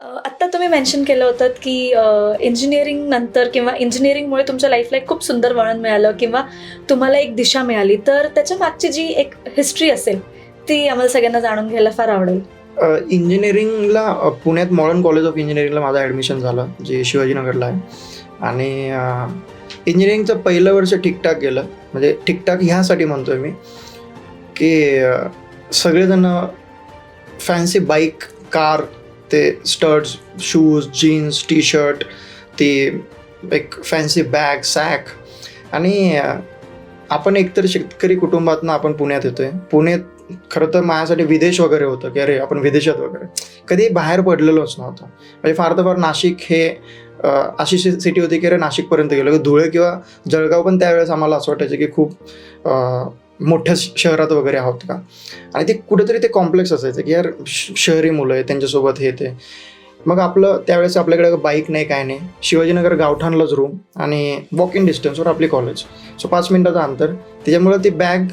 आत्ता तुम्ही मेन्शन केलं होतं की इंजिनिअरिंग नंतर किंवा इंजिनिअरिंगमुळे तुमच्या लाईफला एक खूप सुंदर वळण मिळालं किंवा तुम्हाला एक दिशा मिळाली, तर त्याच्या मागची जी एक हिस्ट्री असेल ती आम्हाला सगळ्यांना जाणून घ्यायला फार आवडेल. इंजिनिअरिंगला पुण्यात मॉडर्न कॉलेज ऑफ इंजिनिअरिंगला माझं ॲडमिशन झालं, जे शिवाजीनगरला आहे. आणि इंजिनिअरिंगचं पहिलं वर्ष ठीकठाक गेलं. म्हणजे ठीकठाक ह्यासाठी म्हणतो आहे मी की सगळेजण फॅन्सी बाईक, कार, ते studs, shoes, jeans, T shirt, ती एक फॅन्सी बॅग, सॅक. आणि आपण एकतर शेतकरी कुटुंबातनं आपण पुण्यात येतो आहे. पुण्यात खरं तर माझ्यासाठी विदेश वगैरे होतं की अरे आपण विदेशात वगैरे कधी बाहेर पडलेलोच नव्हतं. म्हणजे फार तर फार नाशिक हे अशी सिटी होती की अरे नाशिकपर्यंत गेलो. धुळे किंवा जळगाव पण त्यावेळेस आम्हाला असं वाटायचं की खूप मोठ्या शहरात वगैरे आहोत का. आणि ते कुठेतरी ते कॉम्प्लेक्स असायचं की यार शहरी मुलं आहे, त्यांच्यासोबत हे ते. मग त्यावेळेस आपल्याकडे बाईक नाही, काय नाही. शिवाजीनगर गावठाणलाच रूम आणि वॉक इन डिस्टन्सवर आपली कॉलेज. सो 5 मिनिटाचं अंतर. त्याच्यामुळं ती बॅग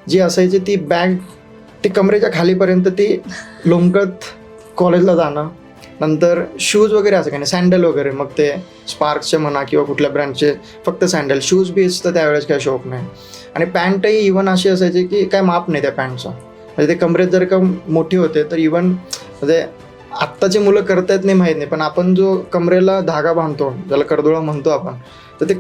जी असायची, ती बॅग ती कमरेच्या खालीपर्यंत ती लोंबकत कॉलेजला जाणं. नंतर शूज वगैरे असं काय नाही, सँडल वगैरे, मग ते स्पार्क्सचे म्हणा किंवा कुठल्या ब्रँडचे, फक्त सँडल. शूज बीज तर त्यावेळेस काय शौक नाही. आणि पॅन्टही इवन अशी असायची की काय माप नाही त्या पॅन्टचा. म्हणजे ते कमरेत जर का मोठी होते तर इवन म्हणजे आत्ताची मुलं करतायत नाही माहीत नाही, पण आपण जो कमरेला धागा बांधतो, ज्याला कर्दोळा म्हणतो आपण, तर ते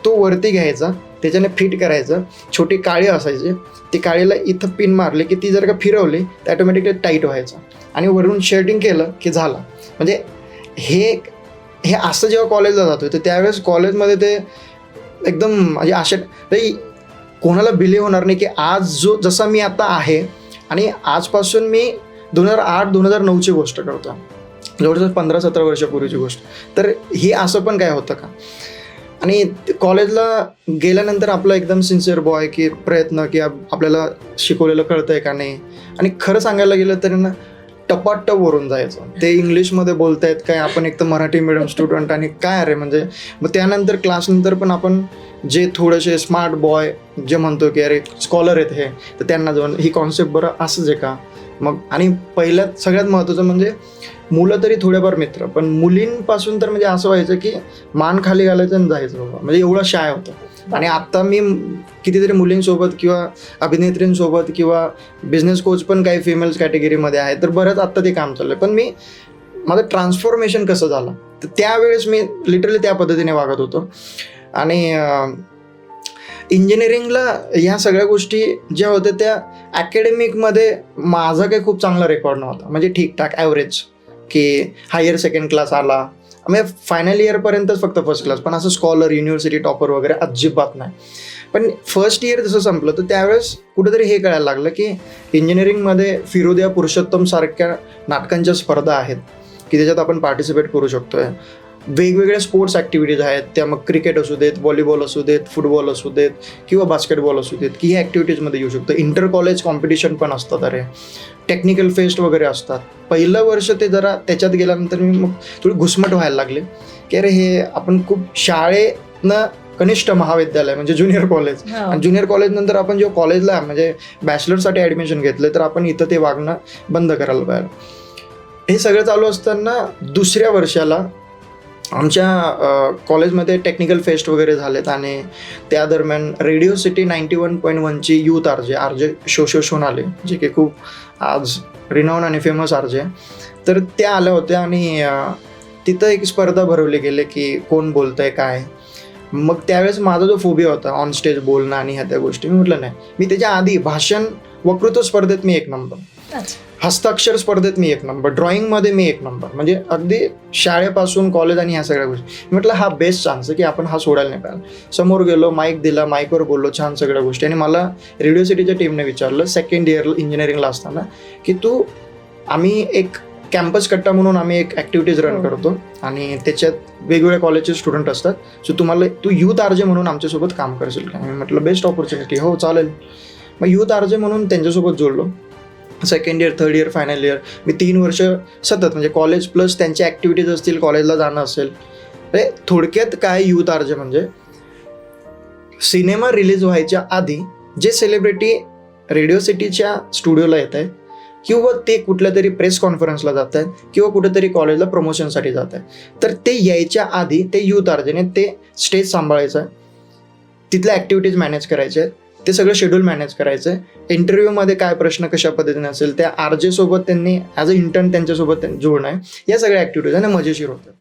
तो वरती घ्यायचा, त्याच्याने फिट करायचं. छोटी काळी असायची, ती काळीला इथं पिन मारली की ती जर का फिरवली तर ॲटोमॅटिकली टाईट व्हायचं आणि वरून शर्टिंग केलं की झालं. म्हणजे हे असं जेव्हा कॉलेजला जातो तर त्यावेळेस कॉलेजमध्ये ते एकदम म्हणजे अशा कोणाला बिलीव्ह होणार नाही की आज जसा मी आता आहे आणि आजपासून मी 2008-2009ची गोष्ट करतो, जवळजवळ 15-17 वर्षापूर्वीची गोष्ट. तर ही असं पण काय होतं का. आणि कॉलेजला गेल्यानंतर आपलं एकदम सिन्सिअर बॉय की प्रयत्न की आपल्याला शिकवलेलं कळतंय का नाही. आणि खरं सांगायला गेलं तरी ना टपाटप वरून जायचं. ते इंग्लिशमध्ये बोलतायत काय, आपण एक तर मराठी मीडियम स्टुडंट आणि काय अरे. म्हणजे मग त्यानंतर क्लासनंतर पण आपण जे थोडेसे स्मार्ट बॉय जे म्हणतो की अरे स्कॉलर आहेत हे, तर त्यांना जाऊन ही कॉन्सेप्ट बरं असंच आहे का. मग आणि पहिल्यात सगळ्यात महत्त्वाचं म्हणजे मुलं तरी थोडेफार मित्र, पण मुलींपासून तर म्हणजे असं व्हायचं की मान खाली घालायचं आणि जायचं बाबा. म्हणजे एवढं शाय होतं. आणि आत्ता मी कितीतरी मुलींसोबत किंवा अभिनेत्रींसोबत किंवा बिझनेस कोच पण काही फिमेल्स कॅटेगरीमध्ये आहे, तर बरंच आत्ता ते काम चाललं आहे. पण माझं ट्रान्सफॉर्मेशन कसं झालं तर त्यावेळेस मी लिटरली त्या पद्धतीने वागत होतो. आणि इंजिनिअरिंगला ह्या सगळ्या गोष्टी ज्या होत्या त्या ॲकॅडमिकमध्ये माझा काही खूप चांगला रेकॉर्ड नव्हता. म्हणजे ठीकठाक ॲव्हरेज की हायर सेकंड क्लास आला, म्हणजे फायनल इयरपर्यंतच फक्त फर्स्ट क्लास, पण असं स्कॉलर, युनिव्हर्सिटी टॉपर वगैरे अजिबात नाही. पण फर्स्ट इयर जसं संपलं तर त्यावेळेस कुठेतरी हे कळायला लागलं की इंजिनिअरिंगमध्ये फिरोदिया पुरुषोत्तम सारख्या नाटकांच्या स्पर्धा आहेत की त्याच्यात आपण पार्टिसिपेट करू शकतो आहे. वेगवेगळ्या स्पोर्ट्स ॲक्टिव्हिटीज आहेत, त्या मग क्रिकेट असू देत, व्हॉलीबॉल असू देत, फुटबॉल असू देत किंवा बास्केटबॉल असू देत, की ह्या ॲक्टिव्हिटीजमध्ये येऊ शकतो. इंटर कॉलेज कॉम्पिटिशन पण असतात, अरे टेक्निकल फेस्ट वगैरे असतात. पहिलं वर्ष ते जरा त्याच्यात गेल्यानंतर मी मग थोडी घुसमट व्हायला लागली की अरे हे आपण खूप शाळेनं कनिष्ठ महाविद्यालय म्हणजे ज्युनियर कॉलेज, आणि ज्युनियर कॉलेजनंतर आपण जेव्हा कॉलेजला म्हणजे बॅचलरसाठी ॲडमिशन घेतलं तर आपण इथं ते वागणं बंद करायला पाहिजे. हे सगळं चालू असताना दुसऱ्या वर्षाला आमच्या कॉलेजमध्ये टेक्निकल फेस्ट वगैरे झालेत आणि त्या दरम्यान रेडिओ सिटी 91.1ची यूथ आरजे सोनाले, जे की खूप आज रिनाऊन आणि फेमस आरजे, तर त्या आल्या होत्या. आणि तिथं एक स्पर्धा भरवली गेली की कोण बोलतंय काय. मग त्यावेळेस माझा जो फोबिया होता ऑन स्टेज बोलणं आणि ह्या त्या गोष्टी, मी म्हटलं नाही. मी त्याच्या आधी भाषण वक्तृत्व स्पर्धेत मी 1 नंबर, हस्ताक्षर स्पर्धेत मी 1 नंबर, ड्रॉइंगमध्ये मी 1 नंबर. म्हणजे अगदी शाळेपासून कॉलेज आणि ह्या सगळ्या गोष्टी. म्हटलं हा बेस्ट चान्स आहे की आपण हा सोडायला नाही पाहिजे. समोर गेलो, माईक दिला, माईकवर बोललो, छान सगळ्या गोष्टी. आणि मला रेडिओ सिटीच्या टीमने विचारलं सेकंड इयर इंजिनिअरिंगला असताना की आम्ही एक कॅम्पस कट्टा म्हणून आम्ही एक ॲक्टिव्हिटीज रन करतो आणि त्याच्यात वेगवेगळ्या कॉलेजचे स्टुडंट असतात. सो तू यूथ आरजे म्हणून आमच्यासोबत काम करशील का. मी म्हटलं बेस्ट ऑपॉर्च्युनिटी, हो चालेल. मग यूथ आरजे म्हणून त्यांच्यासोबत जोडलो. Second year, third year, final year मी 3 वर्ष सतत म्हणजे कॉलेज प्लस त्यांच्या ॲक्टिव्हिटीज असतील, कॉलेजला जाणं असेल. म्हणजे थोडक्यात काय यूथ आरजे म्हणजे सिनेमा रिलीज व्हायच्या आधी जे सेलिब्रिटी रेडिओ सिटीच्या स्टुडिओला येत आहेत किंवा ते कुठल्या तरी प्रेस कॉन्फरन्सला जात आहेत किंवा कुठेतरी कॉलेजला प्रमोशनसाठी जात आहेत, तर ते यायच्या आधी ते युथ आरजेने ते स्टेज सांभाळायचं आहे, तिथल्या ॲक्टिव्हिटीज मॅनेज करायच्या आहेत, ते सगळं शेड्यूल मॅनेज करायचं आहे. इंटरव्ह्यूमध्ये काय प्रश्न कशा पद्धतीने असेल त्या आरजे सोबत त्यांनी ॲज अ इंटर्न त्यांच्यासोबत जोडणं आहे. या सगळ्या ॲक्टिव्हिटीज आणि मजेशीर होतात.